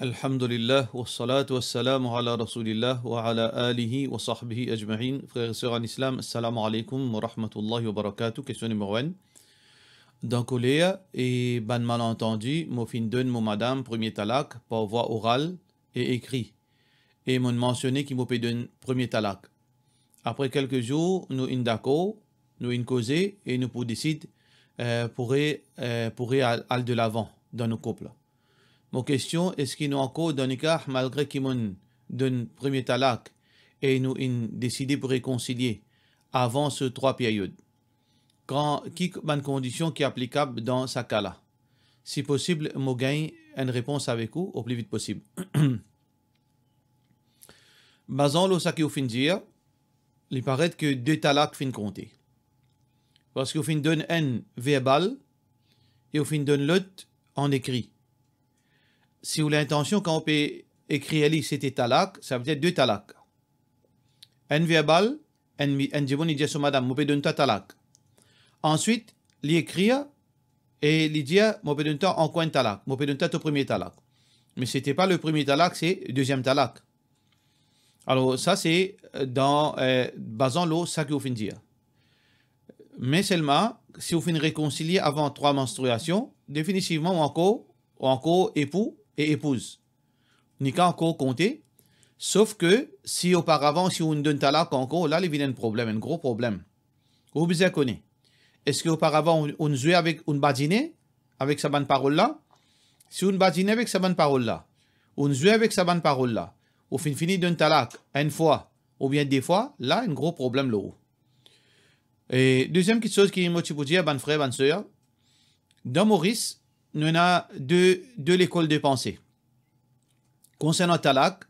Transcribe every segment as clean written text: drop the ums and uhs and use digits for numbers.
Alhamdulillah, wa salatu wa salam ala rasulillah wa ala alihi wa sahbihi ajma'in. Frères et sœurs en islam, assalamu alaikum wa rahmatullahi wa barakatuh. Question numéro 1. Dans Koléa et ban malentendu, mo fin donne mon madame premier talak par voie orale et écrit. Et m'ont mentionné qu'il m'a donné premier talak. Après quelques jours, nous d'accord, nous causé et nous pour décider pourrait aller de l'avant dans nos couples. Mon question, est-ce qu'il nous encore dans le cas, malgré qu'il m'ont donné premier talak et nous décidé pour réconcilier avant ces 3 périodes? Qui est une condition qui est applicable dans ce cas-là? Si possible, je gagne une réponse avec vous au plus vite possible. Basant le sac au fin dire, il paraît que 2 talaks fin compter. Parce qu'au fin donne un verbal et au fin donne l'autre en écrit. Si vous avez l'intention, quand on peut écrire c'était talak, ça veut dire 2 talaks. Un verbal, un djibon, il dit à madame, je peux donner talak. Ensuite, l'écrire et lui dire, je peux donner en coin talak, je peux donner au premier talak. Mais ce n'était pas le premier talak, c'est le deuxième talak. Alors, ça, c'est dans basant l'eau, ça que vous finissez dire. Mais seulement, si vous finissez réconcilier avant 3 menstruations, définitivement, encore époux et épouse. Ni qu'à encore compter. Sauf que, si auparavant, si on donne talak encore, là, il y a un problème, un gros problème. Vous vous connaissez. Est-ce qu'auparavant, on jouait avec une badine, avec sa bonne parole-là? Si on badine avec sa bonne parole-là, on jouait avec sa bonne parole-là, au fini d'un talak, une fois, ou bien 2 fois, là, un gros problème là. Et deuxième petite chose qui est motivée pour dire, bonne frère, bonne soeur, dans Maurice, nous avons deux l'école de pensée. Concernant talak,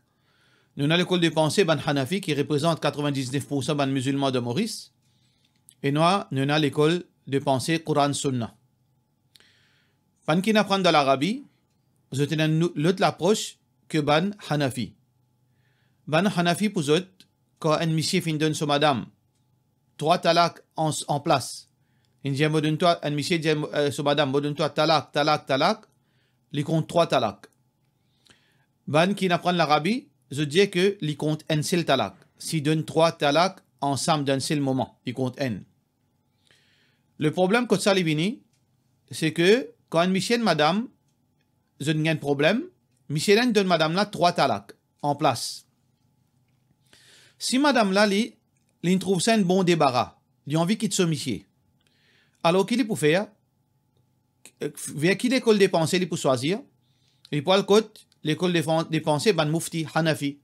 nous avons l'école de pensée, ban Hanafi, qui représente 99% des musulmans de Maurice, et nous avons l'école de pensée Coran Sunna. Pan qui apprend dans l'Arabie, nous avons l'autre approche que ban Hanafi. Ban Hanafi pour eux, quand un monsieur fin donne sur madame 3 talaks en place, il dit toi, un monsieur dit sur madame, toi talak, il compte 3 talaks. Ban qui apprend l'Arabie, je dis que il compte un seul talak. S'il donne 3 talaks ensemble d'un seul moment, il compte un. Le problème que ça vini, c'est que quand un monsieur et madame, je n'ai un problème, monsieur donne madame là 3 talaks en place. Si madame là, il trouve ça un bon débarras, il a envie qu'il se monsieur. Alors qu'il peut faire, vers qui l'école des pensées il peut choisir, il peut aller l'école des pensées, ban Mufti Hanafi.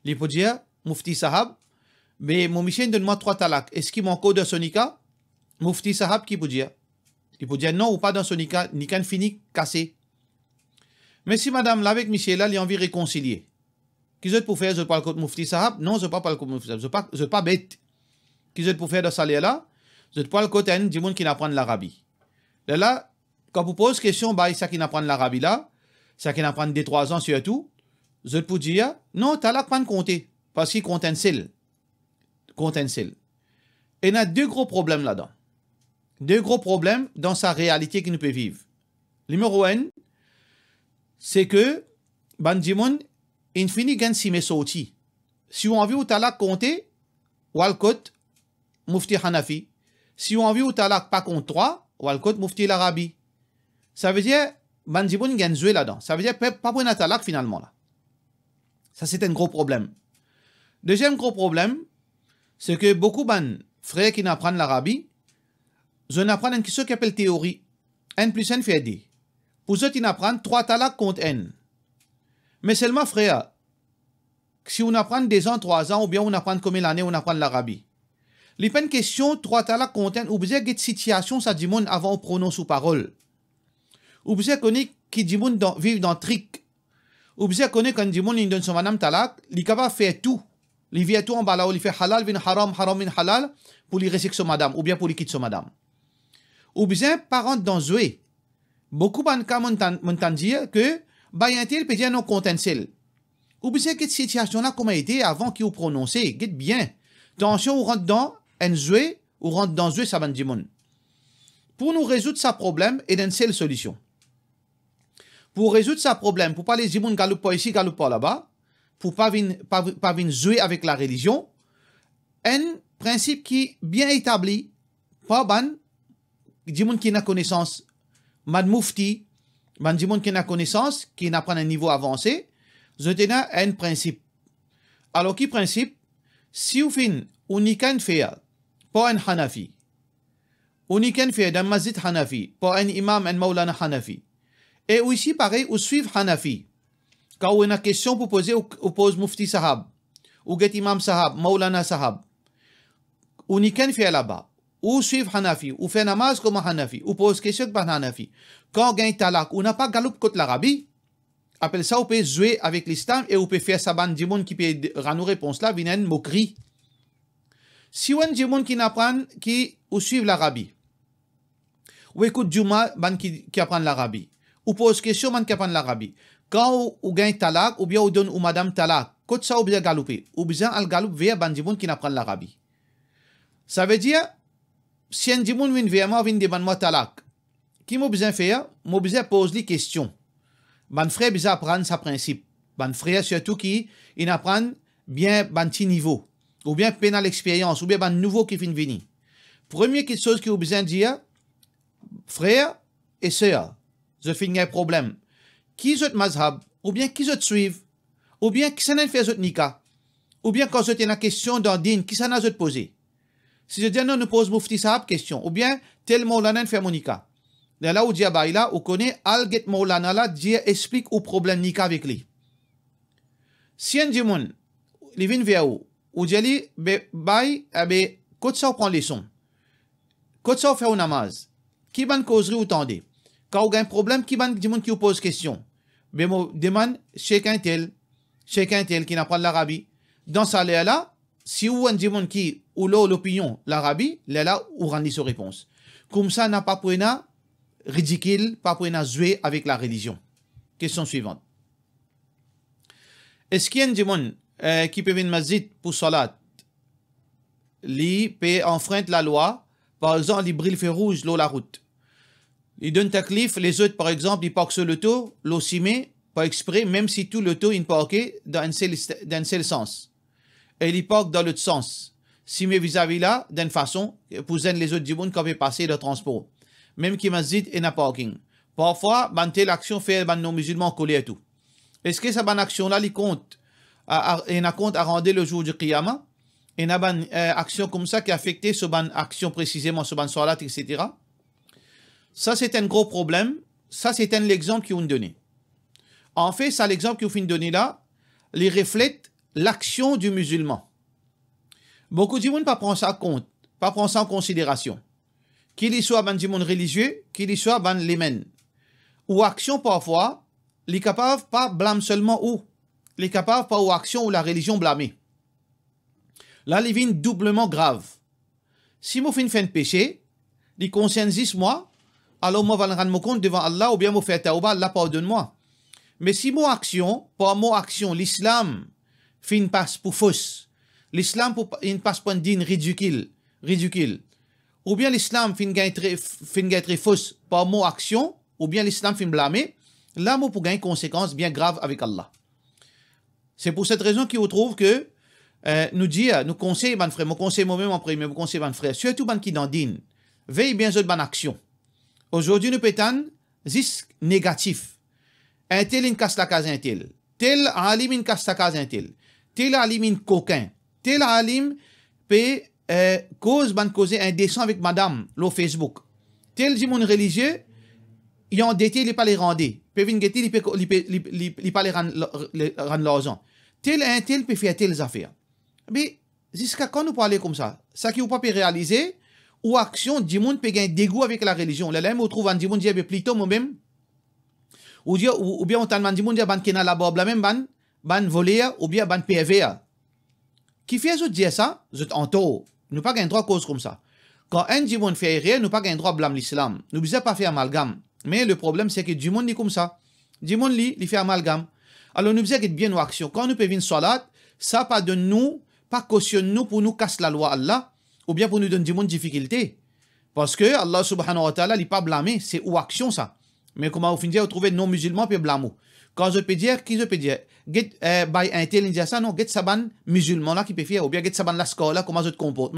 Il peut dire, Mufti Sahab, mais mon monsieur donne-moi 3 talaks. Est-ce qu'il manque dans son nika? Mufti Sahab qui peut dire? Il peut dire non ou pas dans son nika, nika fini cassé. Mais si madame là avec monsieur là, il a envie de réconcilier. Qu'est-ce que je peux faire? Je parle contre Mufti Sahab? Non, je ne parle pas contre Mufti Sahab. Je ne suis pas bête. Qu'est-ce que je peux faire dans ce là? Je parle contre un monde qui apprend l'Arabie. Là, quand vous posez question, bah, ça qui apprend l'Arabie là, ça qui apprend 2-3 ans surtout, je peux dire, non, tu n'as pas compter, parce qu'il compte un seul. Et il y a 2 gros problèmes là-dedans. 2 gros problèmes dans sa réalité qu'il nous peut vivre. Numéro 1, c'est que, Bandimon, il finit gagne si mes sorties. Si on a envie ou talak compter, Walcott, Mufti Hanafi. Si on a envie ou talak pas contre 3, Walcott, Mufti l'Arabie. Ça veut dire, Bandimon gagne jouer là-dedans. Ça veut dire, pas pour un talak finalement là. Ça, c'est un gros problème. Deuxième gros problème, c'est que beaucoup de frères qui n'apprennent l'Arabie, ils apprennent ce qu'on appelle théorie. N plus N fait D. Pour eux, ils apprennent 3 talaks contre N. Mais seulement, frère, si on apprend 2 ans, 3 ans, ou bien on apprend combien d'années on apprend l'Arabie. Il n'y a pas une question 3 talaks contre N, ou bien il y a situation, ça dit monde avant on prononce sous parole. Ou bien connaît qui dit monde vivre dans trick. Ou bien connaît quand dit monde il donne son madame talak, il est capable de faire tout. Il vient tout en bas là, il fait halal, vin haram, haram, vin halal, pour lui rester son madame, ou bien pour lui quitter son madame. Ou bien, parents dans Zoé. Beaucoup de cas m'entendent dire que, bah, il peut dire non contentieux. Ou bien, cette situation-là, comment était avant qu'il vous prononce, get bien. Attention, on rentre dans un Zoé, ou rentre dans Zoé, ça va dire. Pour nous résoudre ce problème, il y a une seule solution. Pour résoudre ce problème, pour pas les gens galoupe pas ici, galoupe pas là-bas, pour pas venir jouer avec la religion, un principe qui est bien établi, pas ban, gens qui n'a connaissance, man mufti, man gens qui n'a connaissance, qui n'a pas un niveau avancé, je tenais un principe. Alors, qui principe? Si vous faites uniquement faire, pas un Hanafi, uniquement faire dans masjid Hanafi, pas un imam, un maulana Hanafi, et aussi pareil, ou suivre Hanafi. Quand on a une question pour poser, on pose mufti sahab, ou get imam sahab, maulana sahab, uniquement faire là-bas, ou suivre Hanafi, ou faire namaz comme Hanafi, ou pose question par Hanafi. Quand on gagne talak, on n'a pas galoupe contre l'Arabie, appelle ça, on peut jouer avec l'islam et on peut faire ça, ban djimoun qui peut rendre réponse là, vient une moquerie. Si on djimoun qui n'apprend, qui ou suivre l'Arabie, ou écoute Juma, ban qui apprend l'Arabie, ou pose question, ban qui apprend l'Arabie. Quand on gagne talak, ou bien on donne ou madame talak, quand ça, on bien galouper, ou bien al galoupe vers ban djimoun qui n'apprend l'Arabie. Ça veut dire, si un djimoun vient vers moi, vient devant moi talak, qui m'a besoin faire, m'a besoin poser les questions. Ban frère bisa apprendre sa principe. Ban frère surtout qui il apprend bien ban petit niveau ou bien pénal expérience ou bien ban nouveau qui vient venir. Première chose que vous besoin dire frère et sœur, je finis un problème. Qui zot mazhab ou bien qui zot suivre ou bien qui s'en fait zot nika ou bien quand zot une question dans din qui s'en a zot poser. Si je dis non nous pose mufti sahab question ou bien tel maulana fait mon nika. Là où dia baila, ou connaît al get maulana là, dia explique au problème nika avec lui. Si un djimoun, li vin vers ou dia li, bay, quand ça prend leçon, quand ça fait un namaz, qui ban causerie ou tendez, quand on a un problème, qui ban djimoun qui vous pose question, be mo demande, chacun tel qui n'a pas l'Arabie, dans ça là, si ou un djimoun qui, ou l'opinion, l'Arabie, là, ou rend sa réponse. Comme ça, n'a pas pris ridicule, pas pour jouer avec la religion. Question suivante. Est-ce qu'il y a des gens qui peuvent venir masjid pour salat, qui peut enfreindre la loi, par exemple, ils brillent le feu rouge sur la route. Ils donnent taklif, les autres, par exemple, ils parquent sur le l'auto, l'ossimé, pas exprès, même si tout l'auto est parqué dans un seul sens. Et ils parquent dans l'autre sens. Si mes vis-à-vis là, d'une façon, pour les autres gens qui peuvent passer le transport. Même qui masjid et na parking. Parfois, ban telle action fait ban non musulmans collés et tout. Est-ce que ça ban action là, il compte à rendre le jour du qiyamah? Et na ban action comme ça qui affecte ce ban action précisément, ce ban salat, etc. Ça, c'est un gros problème. Ça, c'est l'exemple qu'ils ont donné. En fait, ça, l'exemple qu'ils ont donné là, il reflète l'action du musulman. Beaucoup de gens ne prennent ça en compte, pas prendre ça en considération. Qu'il soit ban djimoun religieux, qu'il soit ban lemen. Ou action parfois, les capables pas blâme seulement ou, les capables pas ou action ou la religion blâmée. Là, les vins doublement grave. Si moi fais un péché, les consciences moi, alors moi vais rendre compte devant Allah ou bien moi faire tauba, Allah pardonne-moi. Mais si mon action, par mon action, l'islam fin passe pour fausse, l'islam fin passe pour un din ridicule. Ou bien l'islam fin être fausse par mon action, ou bien l'islam fin blâmer, là, moi, pour gagner une conséquence bien grave avec Allah. C'est pour cette raison qu'il trouve que nous conseillons, ban frère, nous conseillons moi-même en premier, nous conseillons ban frère, surtout ban qui dans din, veille bien sur ban action. Aujourd'hui, nous pétons 10 négatifs. Un tel in casse la case un tel alim in casse la case un tel alim in coquin, tel alim peut cause indécent avec madame, le Facebook. Tel jimoun religieux, ils ont endetté, ils pas les rendre. Peut venir guetter, ils pas les rendre l'argent. Tel peut faire telles affaires. Mais jusqu'à quand nous parlons comme ça? Ça qui vous pas peut réaliser, ou action, jimoun peut gagner dégoût avec la religion. Là, on trouve un jimoun dit plutôt moi-même. Ou bien on t'a demandé jimoun dit ban kena la bob la même ban voler ou bien ban PV. Qui fait ce dire ça? Je t'entends. Nous pas gagner droit cause comme ça. Quand un djimoun fait rien, nous pas gagner droit blâme l'islam. Nous ne pas faire amalgame. Mais le problème c'est que djimoun est comme ça. Djimoun il fait amalgame. Alors nous devons être bien nos actions. Quand nous pouvons salat, ça pas de nous, pas cautionne nous pour nous casser la loi Allah ou bien pour nous donner djimoun difficulté. Parce que Allah subhanahu wa ta'ala il pas blâmé, c'est ou action ça. Mais comment vous finissez, vous trouvez non musulman puis blâmou. Quand je peux dire, qui je peux dire? Get by intelligence ça non, get saban musulman là qui peut faire ou bien get saban la scola là comment je te comporte.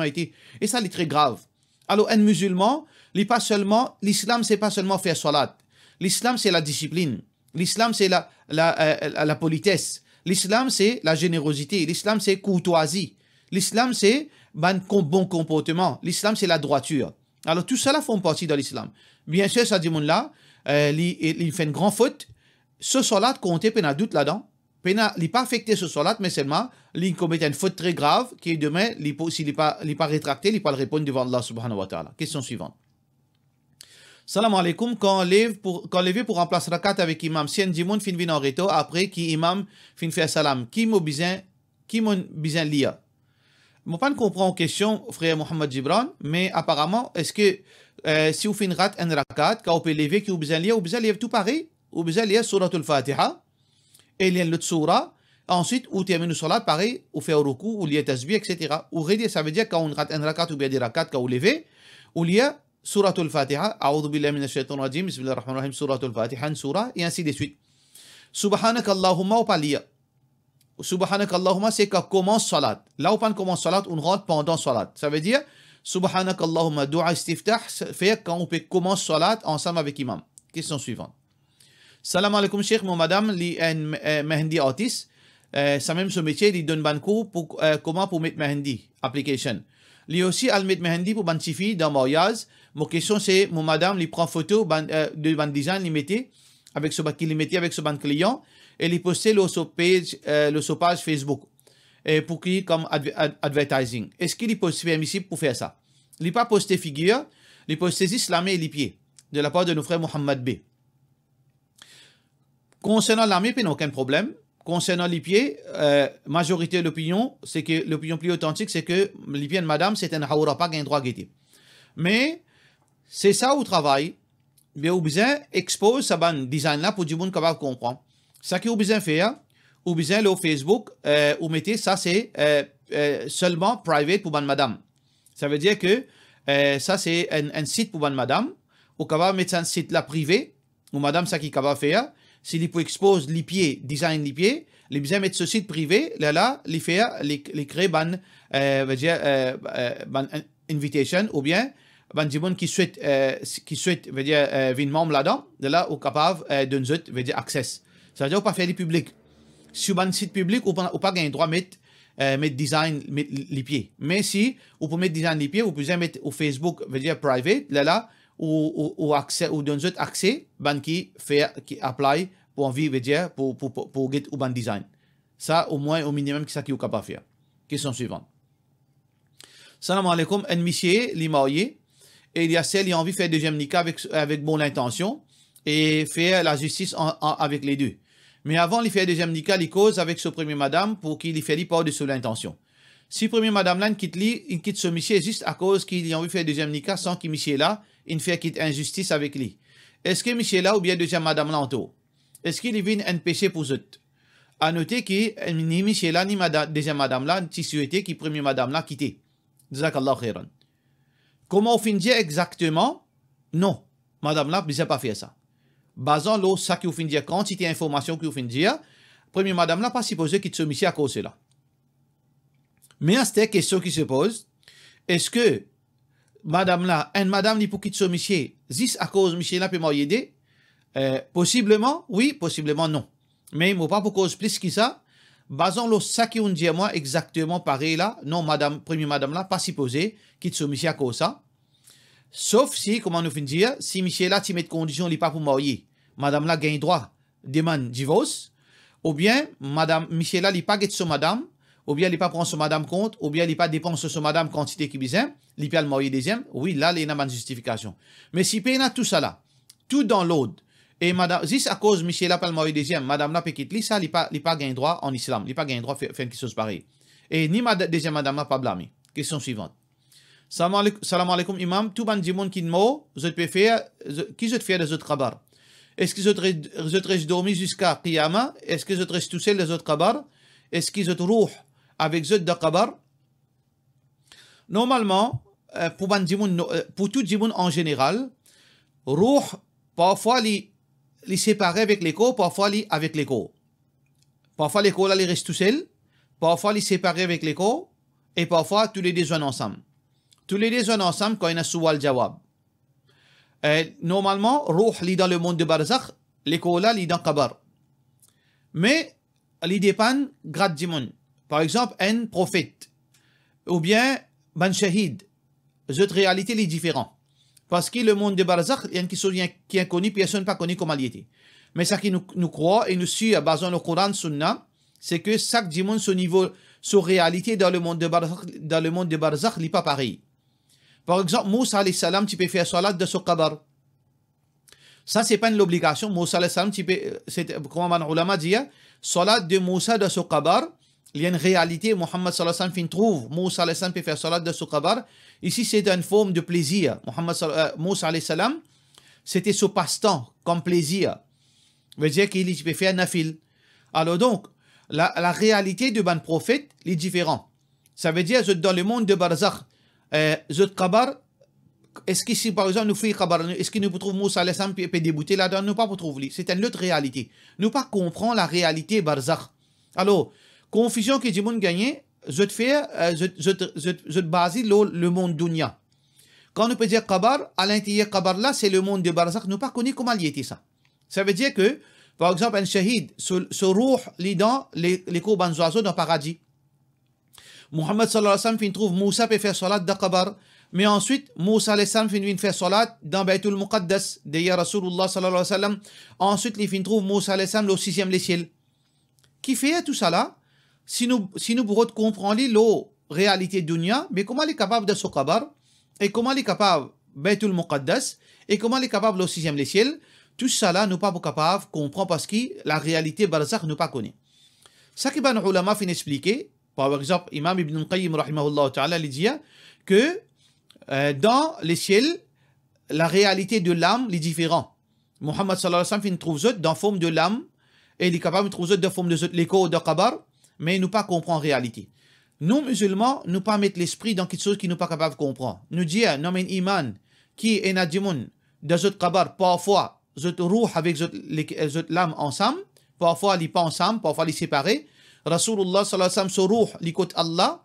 Et ça c'est très grave. Alors un musulman, l'islam c'est pas seulement faire salat. L'islam c'est la discipline. L'islam c'est la politesse. L'islam c'est la générosité. L'islam c'est courtoisie. L'islam c'est bon comportement. L'islam c'est la droiture. Alors tout cela font partie de l'islam. Bien sûr, ça dit mon là, il fait une grande faute. Ce salat compte, il y a doute là-dedans. Il n'est pas affecté ce salat, mais seulement, il commet une faute très grave qui demain, s'il n'est pas rétracté, il ne peut pas répondre devant Allah subhanahu wa ta'ala. Question suivante. Salam alaikum, quand levé pour remplacer rakat avec imam, si un dimoun fin vin en reto, après qui imam fin fait salam, qui mon bizin lia? Je ne comprends pas question, frère Mohamed Gibran, mais apparemment, est-ce que si vous fin rat un rakat, quand vous pouvez lever, qui vous bizin lia tout pareil? Ou bien lire surat al-Fatiha et lire l'autre surah. Ensuite, ou termine le salat, pareil, ou faire ruku, ou lire tasbih, etc. Ou redire, ça veut dire quand on rate un rakat ou bien des rakats, quand on lève, ou lire surat al-Fatiha, A'udhu billahi minash shaitanir rajim, bismillahir rahmanir rahim, surat al-Fatiha, une surah, et ainsi de suite. Subhanak Allahumma ou pas lire. Subhanak Allahumma, c'est quand commence salat. Là où on commence salat, on rentre pendant salat. Ça veut dire, Subhanak Allahumma, dua istiftah, fait quand on peut commencer salat ensemble avec imam. Question suivante. Salam alaikum Cheikh, mon madame, li un Mehendi artiste. Ça même ce métier, il donne ban cours pour comment pour mettre Mehendi application. Li aussi al mettre Mehendi pour ban chifi dans mariage. Mon question c'est mon madame, li prend photo de ban design, li mettait avec ce qu'il mettait avec ce ban client et li postait le page Facebook pour qui comme advertising. Est-ce qu'il est permissible pour faire ça? Il pas posté figure, il posté juste la main et les pieds de la part de nos frères Mohammed B. Concernant l'armée, il n'y a aucun problème. Concernant les pieds, majorité de l'opinion, c'est que l'opinion plus authentique, c'est que les pieds de madame, c'est un haoura pas un droit guetté. Mais, c'est ça au travail, bien, ou besoin expose ça ban design là pour du monde capable de comprendre. Ça qui ou besoin faire, ou besoin le Facebook, ou mettez ça c'est seulement private pour ban madame. Ça veut dire que ça c'est un site pour ban madame, ou capable mettre un site là privé, ou madame ça qui capable faire. S'il peut exposer les pieds, design les pieds, les besoin mettre ce site privé, là, les faire, les créer ban invitation, ou bien, ban dimoun qui souhaite, veut dire, venir membre là-dedans, de là, ou capable d'un autre, veut dire, access. Ça veut dire, ou pas faire les publics. Si vous avez un site public, ou pas gagner droit mettre design, mettre les pieds. Mais si, vous pouvez mettre design les pieds, vous pouvez mettre au Facebook, veut dire, private, là, ou accès ou d'un autre accès ban qui apply pour envie veut dire pour get ou ban design ça au moins au minimum que ça qui est capable faire. Question suivante. Salam alaikum, un monsieur li marié et il y a celle qui a envie de faire deuxième nikah avec bonne intention et faire la justice avec les deux, mais avant il fait deuxième nikah il cause avec ce premier madame pour qu'il fait li pas de sous l'intention. Si premier madame là il quitte ce monsieur juste à cause qu'il a envie de faire deuxième nikah sans qu'il monsieur là il fait quitte injustice avec lui. Est-ce que monsieur là ou bien deuxième madame là en tout? Est-ce qu'il vient un péché pour eux? À noter que ni monsieur là ni deuxième madame là ni souhaité qui premier madame là quitté. Jazakallah khairan. Comment on finit dire exactement? Non, madame là ne pas faire ça. Basant l'eau ça qui vous finit dire quantité d'informations qui vous finit dire, premier madame là pas supposé quitte ce monsieur à cause de là. Mais à cette question qui se pose, est-ce que madame là, un madame ni pour quitter ce monsieur, juste à cause monsieur là peut m'aider? Possiblement, oui, possiblement non. Mais il ne pas pour cause plus que ça. Basons le ça qui on dit à moi exactement pareil là. Non, madame, première madame là, pas supposé quitte ce monsieur à cause ça. Sauf si, comment nous finit dire, si monsieur là, tu mets de conditions, il n'est pas pour marier. Madame là gagne droit, demande divorce. Ou bien, madame, monsieur là, il n'est pas quitte ce madame. Ou bien il n'est pas prendre son madame compte, ou bien il n'est pas dépense sur madame quantité qui besoin, il peut le marier deuxième, oui, là, il y a une justification. Mais si il y a tout ça là, tout dans l'ordre, et madame, juste à cause Michel là, pas le marier deuxième, madame là, peut quitter, ça, il n'a pas gagné droit en islam, il n'a pas gagné droit de faire quelque chose pareil. Et ni deuxième madame là, pas blâmé. Question suivante. Salam alaikum, imam, tout le monde qui mot, je peux faire, qui je te fais des autres khabar? Est-ce que je te reste dormi jusqu'à Qiyama? Est-ce que je te reste tout seul des autres khabar? Est-ce que je te roux avec zot de kabar? Normalement, pour tout le monde en général, roux, parfois, les séparer avec l'écho, parfois les avec l'écho. Parfois l'écho là, les reste tout seul, parfois les séparer avec l'écho, et parfois tous les deux sont ensemble. Tous les deux sont ensemble quand il y a suwal jawab. Normalement, Ruh lit dans le monde de Barzakh, l'écho là lit dans Qabar. Mais, il dépend grade du monde. Par exemple, un prophète, ou bien un shahid, cette réalité est différente. Parce que le monde de Barzakh, il y a une chose qui est connue, personne n'a pas connu comment il était. Mais ce qui nous croit et nous suit à base dans le Coran Sunna, c'est que chaque dimanche, son niveau, sa réalité dans le monde de Barzakh, n'est pas pareil. Par exemple, Moussa alayhi salam, tu peux faire salat de son qabar. Ça, c'est pas une obligation. Moussa alayhi salam, tu peux, comme un ulama dit, salat de Moussa de son qabar, il y a une réalité. Muhammad sallallahu alayhi wa sallam trouve Moussa alayhi salam peut faire salat de son qabar. Ici, c'est une forme de plaisir. Moussa alayhi salam, c'était son passe-temps, comme plaisir. Veut dire qu'il peut faire nafil. Alors donc, la réalité de ban prophète est différente. Ça veut dire que dans le monde de Barzakh, zot qabar, est-ce qu'ici, par exemple, nous faisons qabar, est-ce que nous pouvons Moussa alayhi salam peut débouter là-dedans? Nous pas trouver. C'est une autre réalité. Nous pas comprendre la réalité Barzakh. Alors, confusion que du monde gagné, je base le monde dunya. Quand nous peut dire qabar, à l'intérieur qabar là, c'est le monde de Barzakh. Nous pas connu comment il était ça. Ça veut dire que, par exemple, un shahid, ce ruh lit dans les courbes oiseaux dans le paradis. Muhammad sallallahu alayhi wa sallam trouve Moussa peut faire salat dans qabar. Mais ensuite, Moussa alayhi salam vient faire salat dans Baytul Muqaddas, d'ailleurs Rasulullah sallallahu alayhi wa sallam. Ensuite, il trouve Moussa alayhi salam au 6e ciel. Qui fait tout ça là? Si nous pourrons comprendre la réalité dunya, mais comment il est capable de se qabar, et comment il est capable Baytul Muqaddas, et comment il est capable au 6e ciel, tout ça là, nous pas capables de comprendre parce que la réalité Barzakh nous pas connaît. Ça qui va nous ulama fin expliquer, par exemple, Imam Ibn Qayyim rahimahullah ta'ala, il dit que dans les ciels, la réalité de l'âme est différente. Muhammad sallallahu alayhi wa sallam trouve dans la forme de l'âme, et il est capable de trouver dans la forme de l'écho de qabar, mais nous pas comprendre la réalité. Nous, musulmans, nous pas mettre l'esprit dans quelque chose qui nous pas capable de comprendre. Nous dire, non, mais iman, qui est nadimoun, dans ce qabar, parfois, zot ruh avec l'âme ensemble, parfois ils pas ensemble, parfois ils séparés. Rasulullah sallallahu alayhi wa sallam, ce ruh, l'écoute Allah.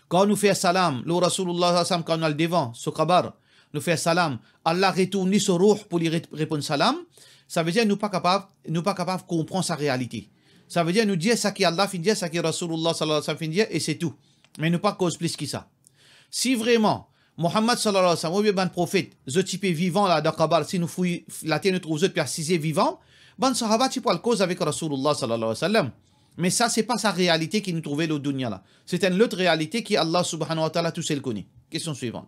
Quand nous fait salam, le Rasulullah sallallahu alayhi wa sallam, quand on a le devant, ce qabar, nous fait salam, Allah retourne ce ruh pour lui répondre salam. Ça veut dire nous pas capable de comprendre sa réalité. Ça veut dire nous dire ça qui Allah fin dire, ça qui Rasulullah sallallahu alayhi wa sallam fin dire, et c'est tout. Mais nous pas cause plus que ça. Si vraiment Muhammad sallallahu alayhi wa sallam, ou bien prophète, ce type vivant là dans Qabar, si nous fouillons la terre, nous trouvons ce persisé vivant, ban sahaba tu peux le cause avec Rasulullah sallallahu alayhi wa sallam. Mais ça, c'est pas sa réalité qui nous trouvait le dunya là. C'est une autre réalité qui Allah subhanahu wa ta'ala tout seul connaît. Question suivante.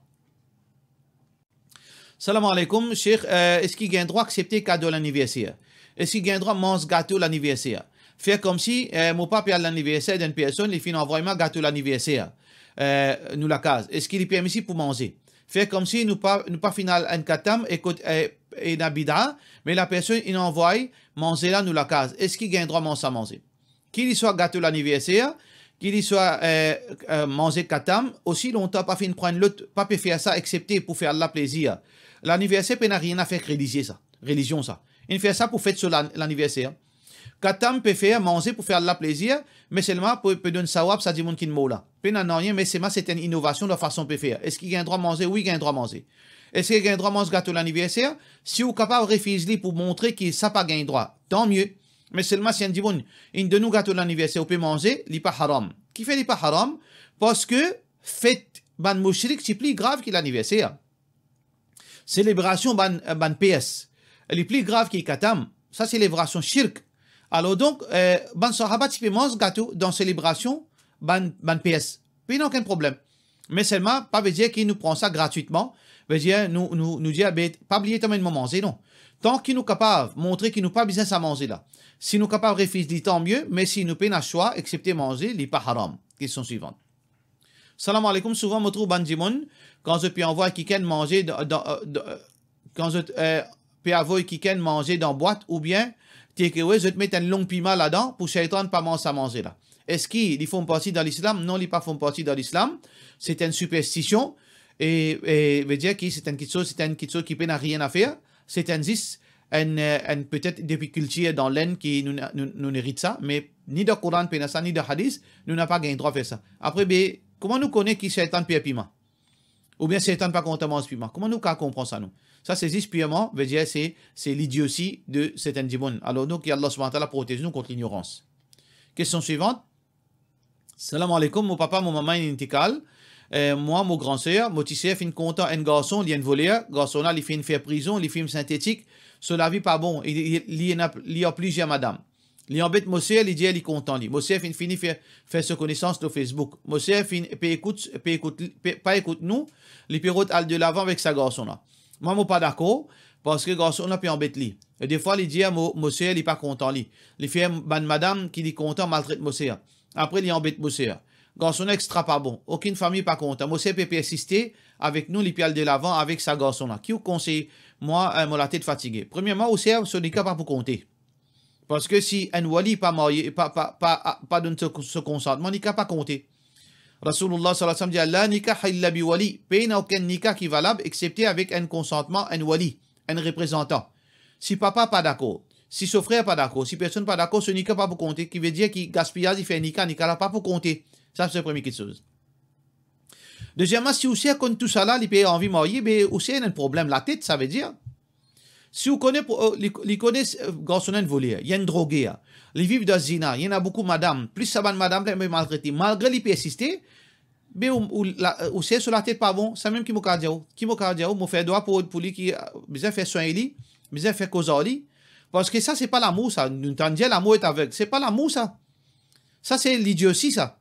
Salam alaikum, Cheikh, est-ce qu'il y a un droit d'accepter cadeau l'anniversaire? Est-ce qu'il y a un droit de manger gâteau l'anniversaire? Faire comme si mon papa a l'anniversaire d'une personne, il finit envoyer gâteau l'anniversaire. Nous la case. Est-ce qu'il est permis pour manger? Faire comme si nous pas final un katam et nabida, mais la personne il envoie manger là nous la case. Est-ce qu'il y a un droit à manger? Qu'il soit gâteau l'anniversaire, qu'il soit manger katam, aussi longtemps pas fin prendre l'autre, pas peut faire ça excepté pour faire la plaisir. L'anniversaire n'a rien à faire religion ça. Il fait ça pour fêter sur l'anniversaire. Katam peut faire manger pour faire la plaisir, mais seulement pour donner sawab, ça dit mon kin mola. Pena non rien, mais c'est une innovation de façon de faire. Est-ce qu'il y a un droit à manger? Oui, il y a un droit à manger. Est-ce qu'il y a un droit à manger gâteau l'anniversaire? Si vous êtes capable de refuser pour montrer qu'il n'a pas un droit, tant mieux. Mais seulement si on dit bon, une de nous gâteau l'anniversaire, vous pouvez manger, il n'est pas haram. Qui fait il pas haram? Parce que fête ban mouchrik, c'est plus grave que l'anniversaire. Célébration ban PS, elle est plus grave que katam. Ça, c'est célébration shirk. Alors donc, ban sahaba, tu peux manger gâteau dans célébration ban PS. Puis il n'y a aucun problème. Mais seulement, pas veut dire qu'il nous prend ça gratuitement. Veut dire, nous dire, pas oublier de manger, non. Tant qu'il nous est capable de montrer qu'il nous pas besoin de manger là. Si nous sommes capables de refuser, tant mieux, mais si nous pouvons choix, excepté manger, il n'est pas haram. Question suivante. Salam alaikum, souvent, je trouve bandimon, quand je peux envoyer quelqu'un manger quand je peux envoyer quelqu'un manger dans boîte, ou bien, je te mets un long piment là-dedans, pour shaitan pas manger là. Est-ce qu'ils font partie dans l'islam? Non, ils ne font pas partie dans l'islam. C'est une superstition, et veut dire que c'est une chose qui n'a rien à faire. C'est un zis, peut-être depuis culture dans l'aine qui nous hérite ça, mais ni de Coran, ni de Hadith, nous n'avons pas gagné droit à faire ça. Après, comment nous connaissons qui c'est un pire piment? Ou bien c'est un pas contamant ce piment? Comment nous comprenons ça, nous? Ça, c'est juste purement, veut dire, c'est l'idiotie de certains démons. Alors, nous, qu'Allah subhanahu wa ta'ala protège nous contre l'ignorance. Question suivante. Salam alaikum, mon papa, mon maman, il est moi, mon grand-sœur, mon petit sœur, fin content, un garçon, il y a un voleur, garçon là, il fait une faire prison, il fait une synthétique, sur la vie pas bon, il y a plusieurs madame. Il embête mon sœur, il dit, il est content, lui. Mon sœur finit faire se connaissance sur Facebook. Mon sœur pas écoute nous, il peut aller de l'avant avec sa garçon là. Moi, je ne suis pas d'accord, parce que le garçon là peut embêter lui. Et des fois, il dit, mon sœur, il n'est pas content, lui. Il fait une madame qui est content, maltraite mon sœur. Après, il embête mon sœur. Garçon extra pas bon. Aucune famille pas content. Mon sœur peut persister avec nous, il peut aller de l'avant avec sa garçon là. Qui vous conseille? Moi, la tête fatiguée. Premièrement, au sœur, ce n'est pas pour compter. Parce que si un wali pas marié, pas donne ce consentement, il ne pas compter. Rasulullah sallallahu alayhi wa sallam dit la nikah illa bi wali. Il n'y a aucun nikah qui est valable excepté avec un consentement, un wali, un représentant. Si papa pas d'accord, si son frère pas d'accord, si personne pas d'accord, ce nikah pas pour compter, qui veut dire qu'il gaspillage, il fait un nikah là pas pour compter. Ça, c'est la première chose. Deuxièmement, si vous savez qu'on tout ça là, il peut envie de marier, mais vous savez, il y a un problème. La tête, ça veut dire, si vous connaissez, les connaissez, garçon volé, il y a une droguée, ils vivent dans zina, il y en a beaucoup madame, plus ça va madame, mais maltraité. Malgré les persister, mais ou c'est sur la tête pas bon, ça même qui m'a dit, m'a fait droit pour lui qui besoin faire soin lui, besoin faire cause lui, parce que ça c'est pas l'amour ça, nous entendons l'amour est aveugle, c'est pas l'amour ça. Ça c'est l'idiotie ça.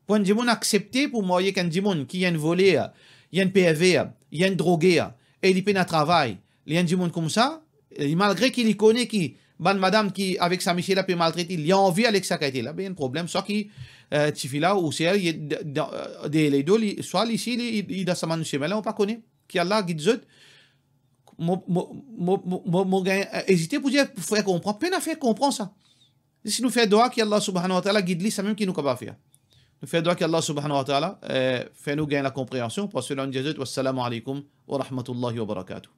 Pour un démon accepter pour marier qu'un démon qui a une volée, il y a une PV, il y a une droguée, et il peine à travail. Il y a un démon comme ça, et malgré qu'il connaît qui, madame qui, avec sa Michel, peut maltraiter, il a envie avec sa qualité là, il y a un problème. Soit qui, là, ou c'est les deux, soit ici, il a sa main chez là, on ne connaît pas. Qui a là, qui dit, hésiter pour dire, pour faire comprendre, peine à faire comprendre ça. Si nous faisons droit qu'Allah subhanahu wa ta'ala guide lui, c'est même qui nous capable faire. Nous faisons droit qu'Allah subhanahu wa ta'ala fait nous gagner la compréhension. Parce que là, on dit, wassalamu alaikum wa rahmatullahi wa barakatuh.